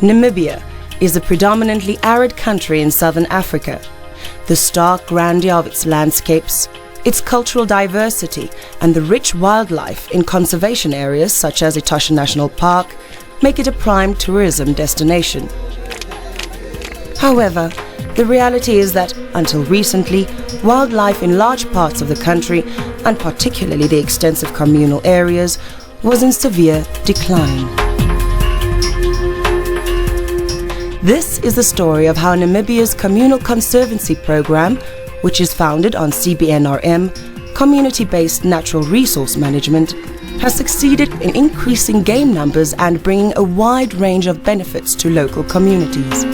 Namibia is a predominantly arid country in southern Africa. The stark grandeur of its landscapes, its cultural diversity, and the rich wildlife in conservation areas such as Etosha National Park make it a prime tourism destination. However, the reality is that, until recently, wildlife in large parts of the country, and particularly the extensive communal areas, was in severe decline. This is the story of how Namibia's Communal Conservancy program, which is founded on CBNRM, community-based natural resource management, has succeeded in increasing game numbers and bringing a wide range of benefits to local communities.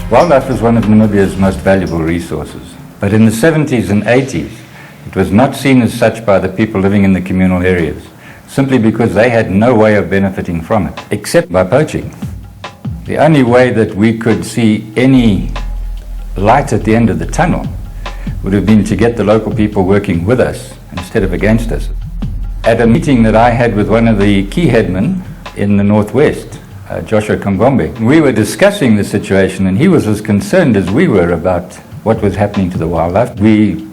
Wildlife is one of Namibia's most valuable resources, but in the 70s and 80s it was not seen as such by the people living in the communal areas, simply because they had no way of benefiting from it, except by poaching. The only way that we could see any light at the end of the tunnel would have been to get the local people working with us instead of against us. At a meeting that I had with one of the key headmen in the Northwest, Joshua Kongombe, we were discussing the situation, and he was as concerned as we were about what was happening to the wildlife. We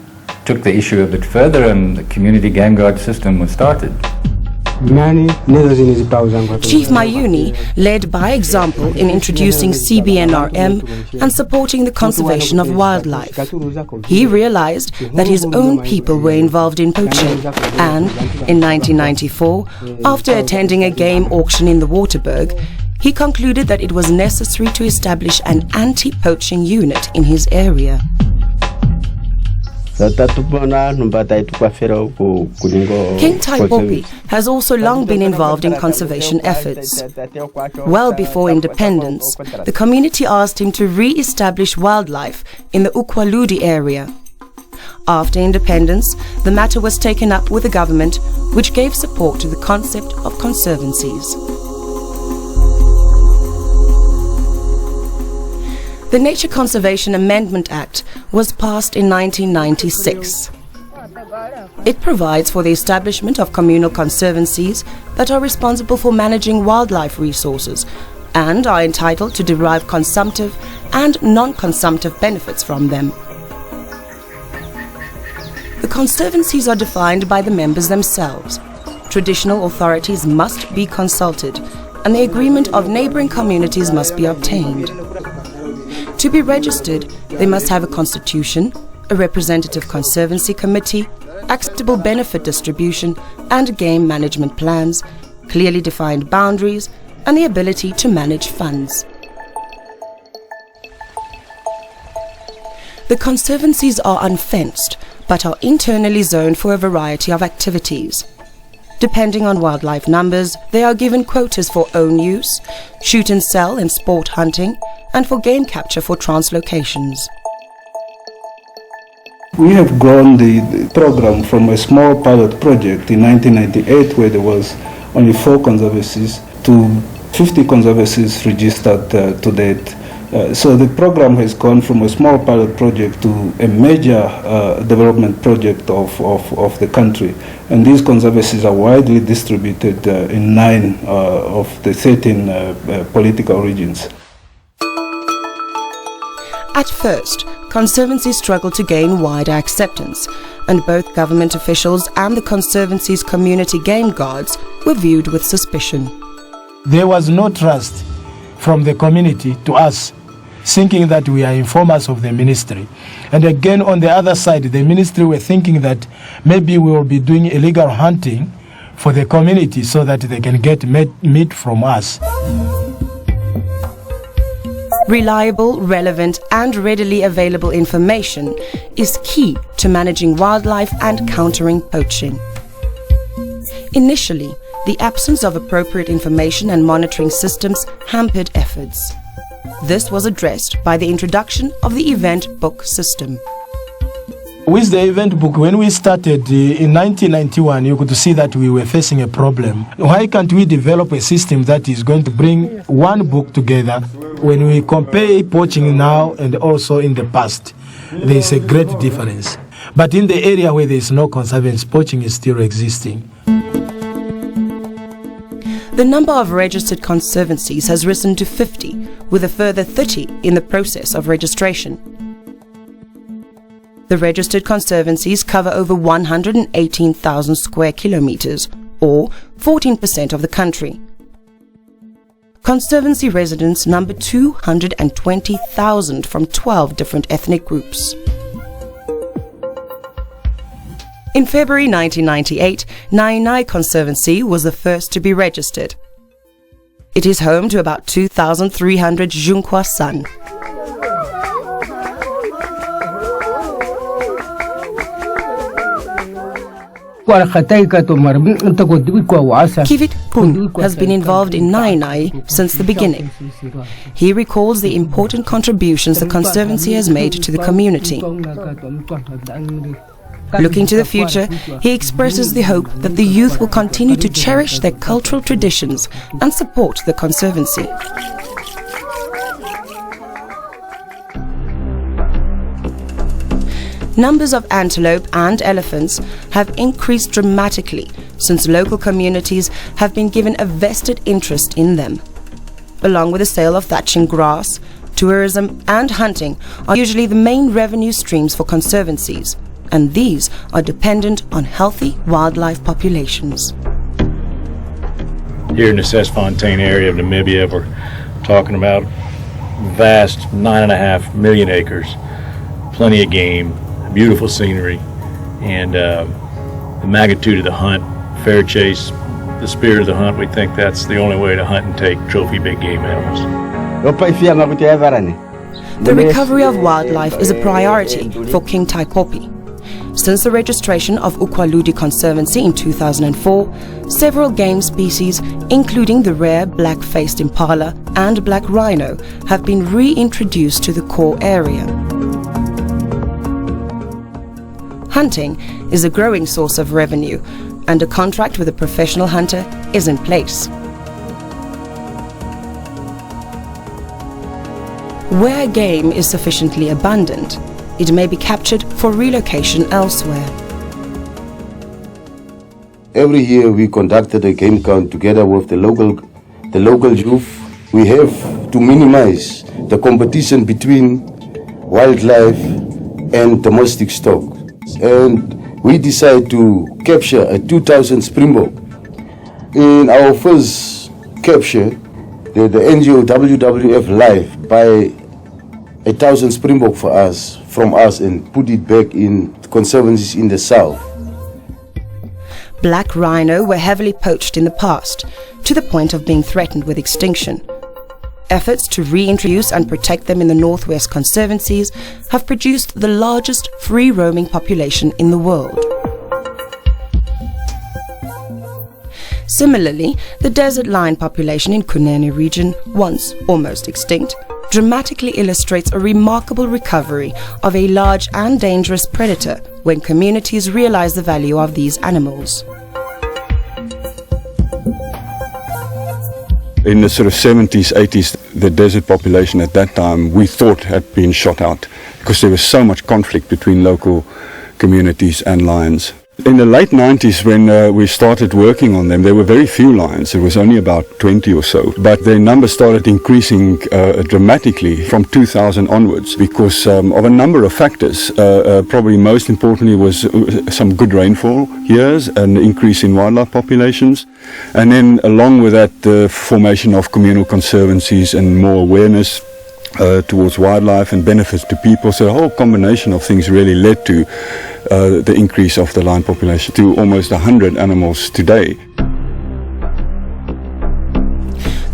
took the issue a bit further, and the community game guard system was started. Chief Mayuni led by example in introducing CBNRM and supporting the conservation of wildlife. He realized that his own people were involved in poaching, and in 1994, after attending a game auction in the Waterberg, he concluded that it was necessary to establish an anti-poaching unit in his area. King Taipopi has also long been involved in conservation efforts. Well before independence, the community asked him to re-establish wildlife in the Ukwaludi area. After independence, the matter was taken up with the government, which gave support to the concept of conservancies. The Nature Conservation Amendment Act was passed in 1996. It provides for the establishment of communal conservancies that are responsible for managing wildlife resources and are entitled to derive consumptive and non-consumptive benefits from them. The conservancies are defined by the members themselves. Traditional authorities must be consulted, and the agreement of neighboring communities must be obtained. To be registered, they must have a constitution, a representative conservancy committee, acceptable benefit distribution and game management plans, clearly defined boundaries, and the ability to manage funds. The conservancies are unfenced, but are internally zoned for a variety of activities. Depending on wildlife numbers, they are given quotas for own use, shoot and sell and sport hunting, and for game capture for translocations. We have grown the program from a small pilot project in 1998, where there was only 4 conservancies, to 50 conservancies registered to date. So the program has gone from a small pilot project to a major development project of the country. And these conservancies are widely distributed in 9 of the 13 political regions. At first, conservancies struggled to gain wider acceptance, and both government officials and the conservancy's community game guards were viewed with suspicion. There was no trust from the community to us, thinking that we are informers of the ministry. And again, on the other side, the ministry were thinking that maybe we will be doing illegal hunting for the community so that they can get meat from us. Reliable, relevant, and readily available information is key to managing wildlife and countering poaching. Initially, the absence of appropriate information and monitoring systems hampered efforts. This was addressed by the introduction of the event book system. With the event book, when we started in 1991, you could see that we were facing a problem. Why can't we develop a system that is going to bring one book together? When we compare poaching now and also in the past, there is a great difference. But in the area where there is no conservancy, poaching is still existing. The number of registered conservancies has risen to 50, with a further 30 in the process of registration. The registered conservancies cover over 118,000 square kilometers, or 14% of the country. Conservancy residents number 220,000 from 12 different ethnic groups. In February 1998, Nainai Conservancy was the first to be registered. It is home to about 2,300 Junkwa San. Kivit Kun has been involved in Nainai since the beginning. He recalls the important contributions the Conservancy has made to the community. Looking to the future, he expresses the hope that the youth will continue to cherish their cultural traditions and support the Conservancy. Numbers of antelope and elephants have increased dramatically since local communities have been given a vested interest in them. Along with the sale of thatching grass, tourism and hunting are usually the main revenue streams for conservancies, and these are dependent on healthy wildlife populations. Here in the Sesfontein area of Namibia, we're talking about vast 9.5 million acres, plenty of game, beautiful scenery, and the magnitude of the hunt, fair chase, the spirit of the hunt, we think that's the only way to hunt and take trophy big game animals. The recovery of wildlife is a priority for King Taikopi. Since the registration of Ukwaludi Conservancy in 2004, several game species, including the rare black-faced impala and black rhino, have been reintroduced to the core area. Hunting is a growing source of revenue, and a contract with a professional hunter is in place. Where game is sufficiently abundant, it may be captured for relocation elsewhere. Every year we conducted a game count together with the local youth. We have to minimize the competition between wildlife and domestic stock. And we decided to capture a 2,000 springbok. In our first capture, the NGO WWF Live buy 1,000 springbok from us and put it back in conservancies in the south. Black rhino were heavily poached in the past, to the point of being threatened with extinction. Efforts to reintroduce and protect them in the Northwest Conservancies have produced the largest free-roaming population in the world. Similarly, the desert lion population in Kunene region, once almost extinct, dramatically illustrates a remarkable recovery of a large and dangerous predator when communities realize the value of these animals. In the sort of 70s, 80s, the desert population at that time we thought had been shot out because there was so much conflict between local communities and lions. In the late 90s, when we started working on them, there were very few lions. There was only about 20 or so. But their numbers started increasing dramatically from 2000 onwards because of a number of factors. Probably most importantly was some good rainfall years, an increase in wildlife populations. And then along with that, the formation of communal conservancies and more awareness towards wildlife and benefits to people. So a whole combination of things really led to the increase of the lion population to almost 100 animals today.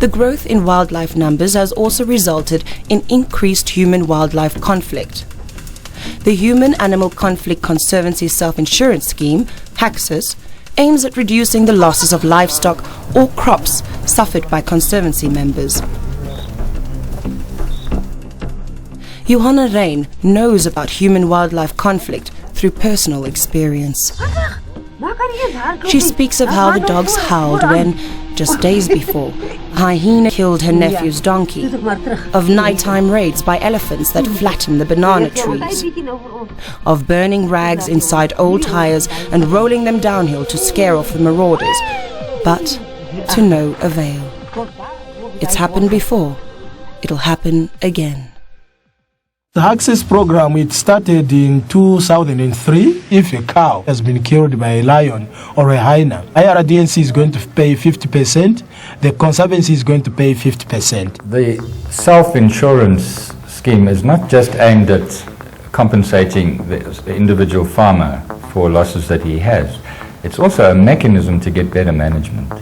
The growth in wildlife numbers has also resulted in increased human-wildlife conflict. The Human-Animal Conflict Conservancy Self-Insurance Scheme, HACSIS, aims at reducing the losses of livestock or crops suffered by conservancy members. Johanna Rein knows about human-wildlife conflict through personal experience. She speaks of how the dogs howled when, just days before, hyena killed her nephew's donkey, of nighttime raids by elephants that flatten the banana trees, of burning rags inside old tires and rolling them downhill to scare off the marauders. But to no avail. It's happened before. It'll happen again. The access program, it started in 2003. If a cow has been killed by a lion or a hyena, IRDNC is going to pay 50%, the Conservancy is going to pay 50%. The self-insurance scheme is not just aimed at compensating the individual farmer for losses that he has. It's also a mechanism to get better management.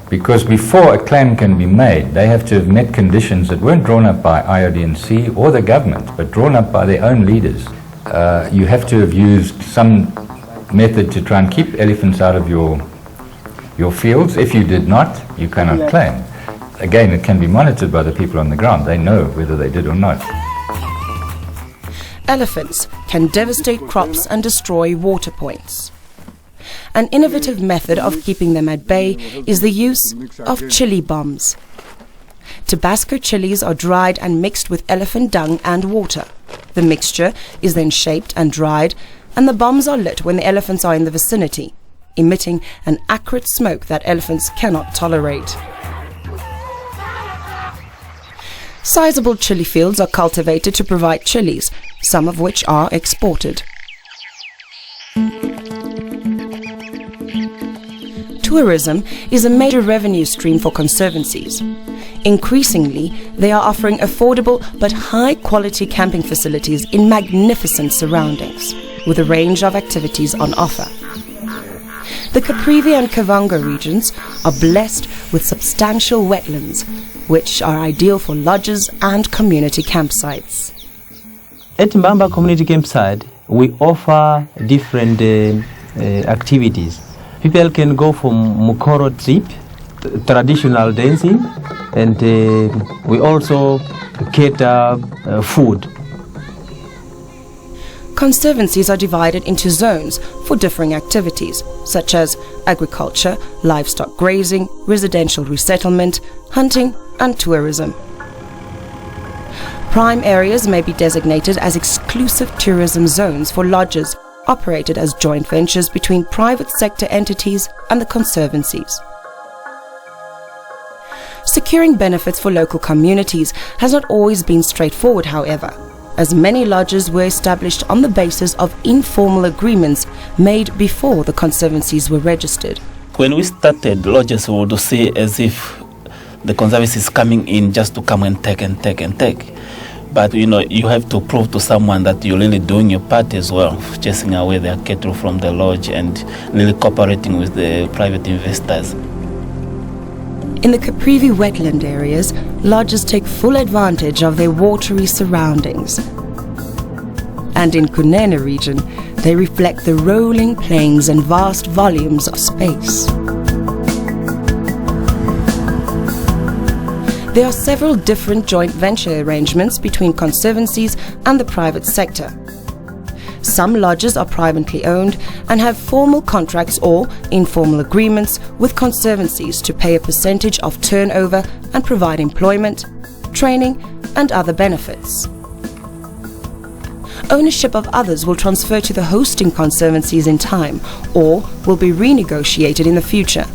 Because before a claim can be made, they have to have met conditions that weren't drawn up by IRDNC or the government, but drawn up by their own leaders. You have to have used some method to try and keep elephants out of your fields. If you did not, you cannot claim. Again, it can be monitored by the people on the ground. They know whether they did or not. Elephants can devastate crops and destroy water points. An innovative method of keeping them at bay is the use of chili bombs. Tabasco chilies are dried and mixed with elephant dung and water. The mixture is then shaped and dried, and the bombs are lit when the elephants are in the vicinity, emitting an acrid smoke that elephants cannot tolerate. Sizable chili fields are cultivated to provide chilies, some of which are exported. Tourism is a major revenue stream for conservancies. Increasingly, they are offering affordable but high-quality camping facilities in magnificent surroundings, with a range of activities on offer. The Caprivi and Kavango regions are blessed with substantial wetlands, which are ideal for lodges and community campsites. At Mbamba Community Campsite, we offer different activities. People can go for Mukoro trip, traditional dancing, and we also cater food. Conservancies are divided into zones for differing activities, such as agriculture, livestock grazing, residential resettlement, hunting, and tourism. Prime areas may be designated as exclusive tourism zones for lodges operated as joint ventures between private sector entities and the conservancies. Securing benefits for local communities has not always been straightforward, however, as many lodges were established on the basis of informal agreements made before the conservancies were registered. When we started, lodges would see as if the conservancy is coming in just to come and take and take and take. But you have to prove to someone that you're really doing your part as well, chasing away their cattle from the lodge and really cooperating with the private investors. In the Caprivi wetland areas, lodges take full advantage of their watery surroundings. And in Kunene region, they reflect the rolling plains and vast volumes of space. There are several different joint venture arrangements between conservancies and the private sector. Some lodges are privately owned and have formal contracts or informal agreements with conservancies to pay a percentage of turnover and provide employment, training, and other benefits. Ownership of others will transfer to the hosting conservancies in time or will be renegotiated in the future.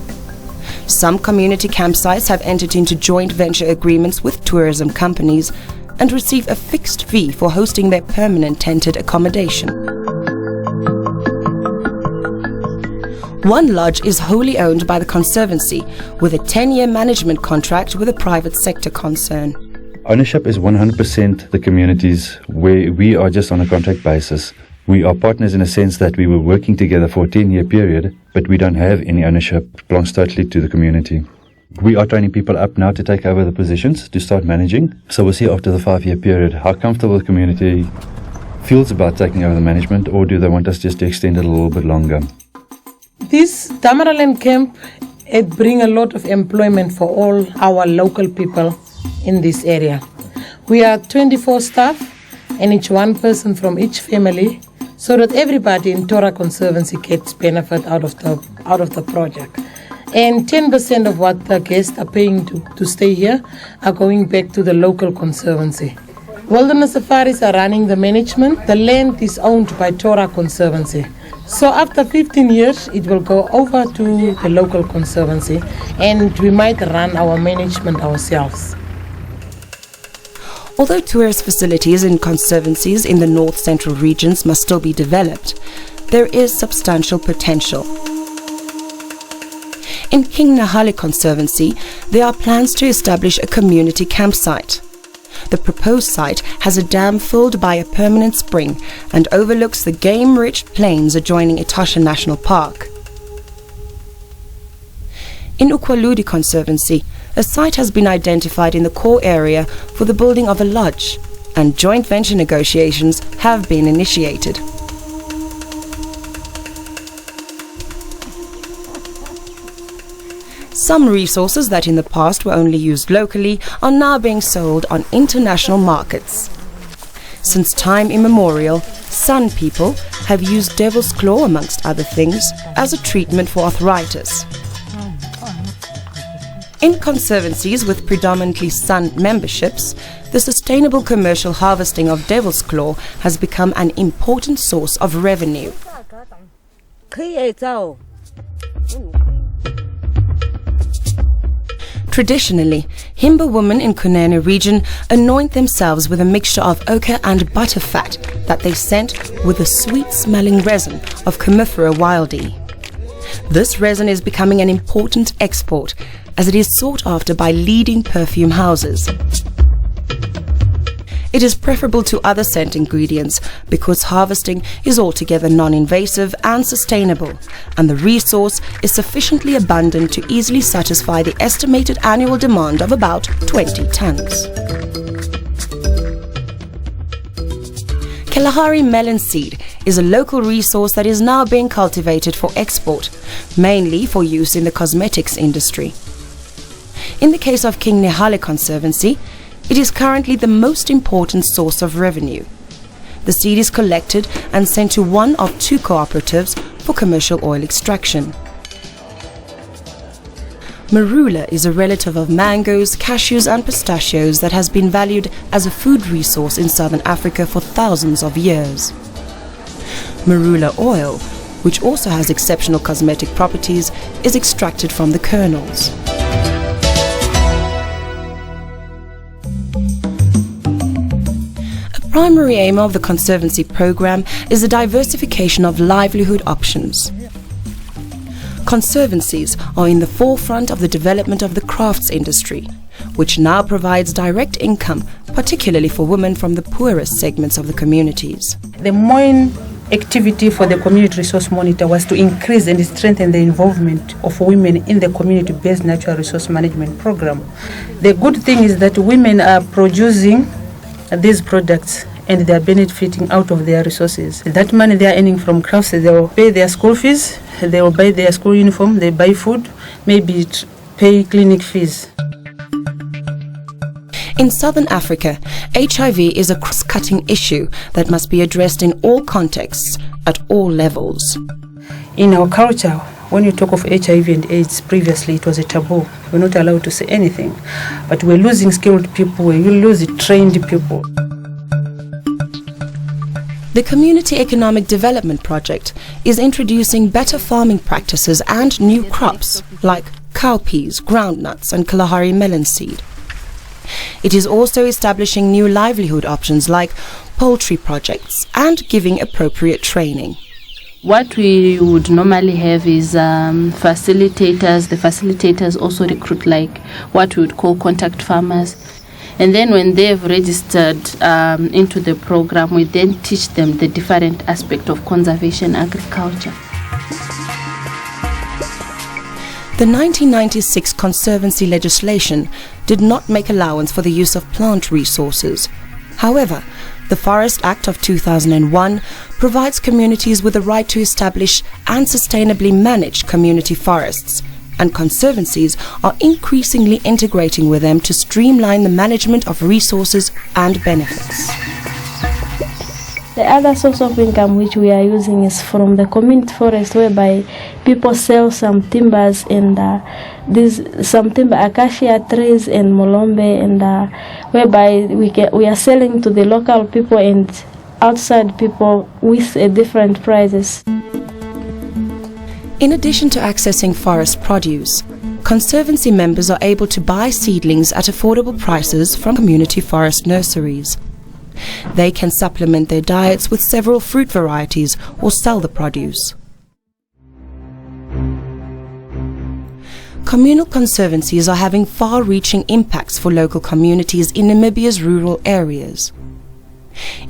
Some community campsites have entered into joint venture agreements with tourism companies and receive a fixed fee for hosting their permanent tented accommodation. One lodge is wholly owned by the Conservancy with a 10-year management contract with a private sector concern. Ownership is 100% the communities, where we are just on a contract basis. We are partners in a sense that we were working together for a 10-year period, but we don't have any ownership. It belongs totally to the community. We are training people up now to take over the positions, to start managing. So we'll see after the 5-year period how comfortable the community feels about taking over the management, or do they want us just to extend it a little bit longer. This Damaraland camp, it brings a lot of employment for all our local people in this area. We are 24 staff and each one person from each family, so that everybody in Torah Conservancy gets benefit out of the project. And 10% of what the guests are paying to stay here are going back to the local conservancy. Wilderness Safaris are running the management. The land is owned by Torah Conservancy. So after 15 years, it will go over to the local conservancy, and we might run our management ourselves. Although tourist facilities in conservancies in the north-central regions must still be developed, there is substantial potential. In King Nahale Conservancy, there are plans to establish a community campsite. The proposed site has a dam filled by a permanent spring and overlooks the game-rich plains adjoining Etosha National Park. In Ukwaludi Conservancy, a site has been identified in the core area for the building of a lodge, and joint venture negotiations have been initiated. Some resources that in the past were only used locally are now being sold on international markets. Since time immemorial, San people have used devil's claw, amongst other things, as a treatment for arthritis. In conservancies with predominantly San memberships, the sustainable commercial harvesting of devil's claw has become an important source of revenue. Traditionally, Himba women in Kunene region anoint themselves with a mixture of ochre and butter fat that they scent with a sweet-smelling resin of Commiphora wildii. This resin is becoming an important export, as it is sought after by leading perfume houses. It is preferable to other scent ingredients because harvesting is altogether non-invasive and sustainable, and the resource is sufficiently abundant to easily satisfy the estimated annual demand of about 20 tons. Kalahari melon seed is a local resource that is now being cultivated for export, mainly for use in the cosmetics industry. In the case of King Nahale Conservancy, it is currently the most important source of revenue. The seed is collected and sent to one of 2 cooperatives for commercial oil extraction. Marula is a relative of mangoes, cashews and pistachios that has been valued as a food resource in southern Africa for thousands of years. Marula oil, which also has exceptional cosmetic properties, is extracted from the kernels. A primary aim of the Conservancy program is the diversification of livelihood options. Conservancies are in the forefront of the development of the crafts industry, which now provides direct income, particularly for women from the poorest segments of the communities. The main activity for the Community Resource Monitor was to increase and strengthen the involvement of women in the community-based natural resource management program. The good thing is that women are producing these products and they are benefiting out of their resources. That money they are earning from crafts, they will pay their school fees, they will buy their school uniform, they buy food, maybe pay clinic fees. In southern Africa, HIV is a cross-cutting issue that must be addressed in all contexts, at all levels. In our culture, when you talk of HIV and AIDS, previously it was a taboo. We're not allowed to say anything. But we're losing skilled people, we're losing trained people. The Community Economic Development Project is introducing better farming practices and new crops like cowpeas, groundnuts and Kalahari melon seed. It is also establishing new livelihood options like poultry projects and giving appropriate training. What we would normally have is facilitators. The facilitators also recruit like what we would call contact farmers. And then when they've registered into the program, we then teach them the different aspects of conservation agriculture. The 1996 Conservancy legislation did not make allowance for the use of plant resources. However, the Forest Act of 2001 provides communities with the right to establish and sustainably manage community forests, and conservancies are increasingly integrating with them to streamline the management of resources and benefits. The other source of income which we are using is from the community forest, whereby people sell some timbers and some timber acacia trees and molombe, and whereby we are selling to the local people and outside people with different prices. In addition to accessing forest produce, Conservancy members are able to buy seedlings at affordable prices from community forest nurseries. They can supplement their diets with several fruit varieties or sell the produce. Communal conservancies are having far-reaching impacts for local communities in Namibia's rural areas.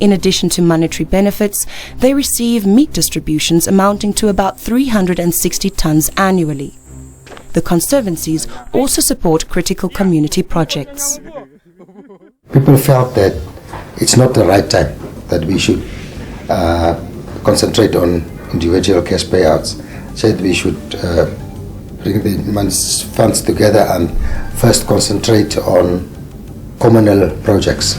In addition to monetary benefits, they receive meat distributions amounting to about 360 tons annually. The conservancies also support critical community projects. People felt that it's not the right time that we should concentrate on individual cash payouts. Said we should bring the funds together and first concentrate on communal projects.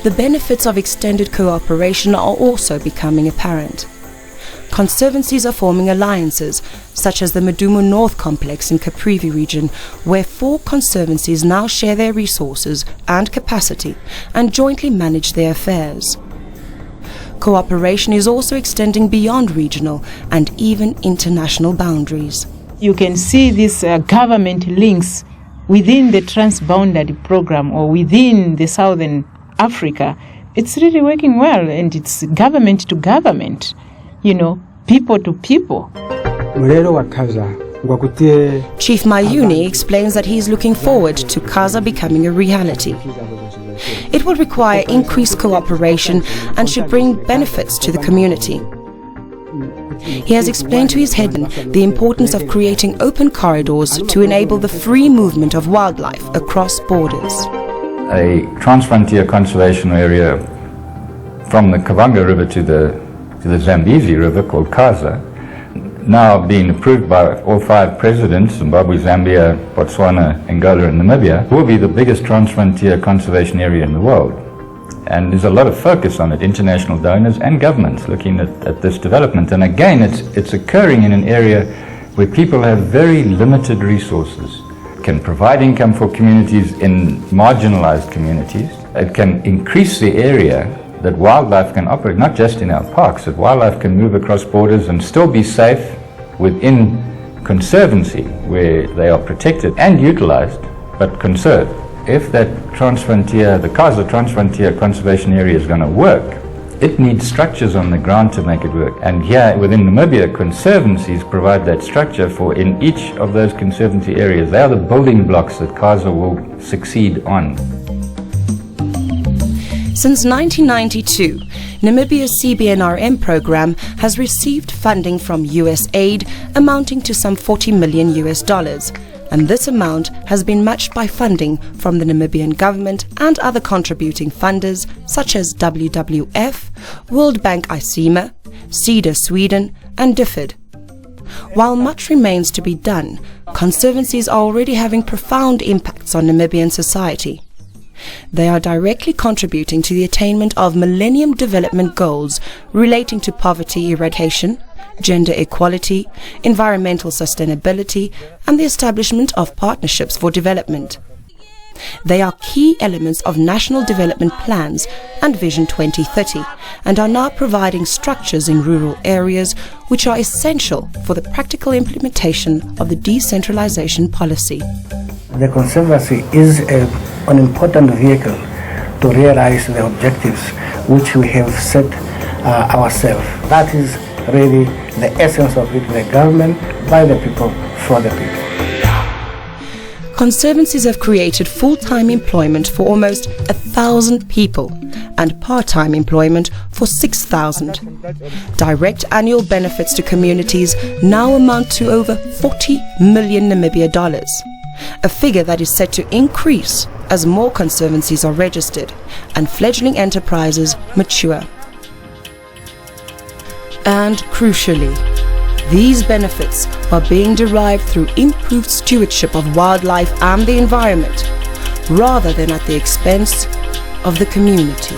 The benefits of extended cooperation are also becoming apparent. Conservancies are forming alliances, such as the Medumo North Complex in Caprivi region, where 4 conservancies now share their resources and capacity and jointly manage their affairs. Cooperation is also extending beyond regional and even international boundaries. You can see these government links within the transboundary program or within the Southern Africa. It's really working well, and it's government to government, people to people. Chief Mayuni explains that he is looking forward to CASA becoming a reality. It will require increased cooperation and should bring benefits to the community. He has explained to his headman the importance of creating open corridors to enable the free movement of wildlife across borders. A transfrontier conservation area from the Kavanga River to the Zambezi River called CASA, now being approved by all 5 presidents, Zimbabwe, Zambia, Botswana, Angola and Namibia, will be the biggest transfrontier conservation area in the world. And there's a lot of focus on it, international donors and governments looking at this development. And again, it's occurring in an area where people have very limited resources. It can provide income for communities in marginalized communities. It can increase the area that wildlife can operate, not just in our parks, that wildlife can move across borders and still be safe within conservancy where they are protected and utilized, but conserved. If that transfrontier, the CASA transfrontier conservation area is going to work, it needs structures on the ground to make it work. And here within Namibia, conservancies provide that structure for in each of those conservancy areas. They are the building blocks that CASA will succeed on. Since 1992, Namibia's CBNRM program has received funding from US aid amounting to some $40 million, and this amount has been matched by funding from the Namibian government and other contributing funders such as WWF, World Bank ICEMA, CEDA Sweden and DFID. While much remains to be done, conservancies are already having profound impacts on Namibian society. They are directly contributing to the attainment of Millennium Development Goals relating to poverty eradication, gender equality, environmental sustainability, and the establishment of partnerships for development. They are key elements of national development plans and Vision 2030 and are now providing structures in rural areas which are essential for the practical implementation of the decentralization policy. The Conservancy is an important vehicle to realize the objectives which we have set ourselves. That is really the essence of it, the government by the people, for the people. Conservancies have created full-time employment for almost 1,000 people and part-time employment for 6,000. Direct annual benefits to communities now amount to over 40 million Namibia dollars, a figure that is set to increase as more conservancies are registered and fledgling enterprises mature. And crucially, these benefits are being derived through improved stewardship of wildlife and the environment, rather than at the expense of the community.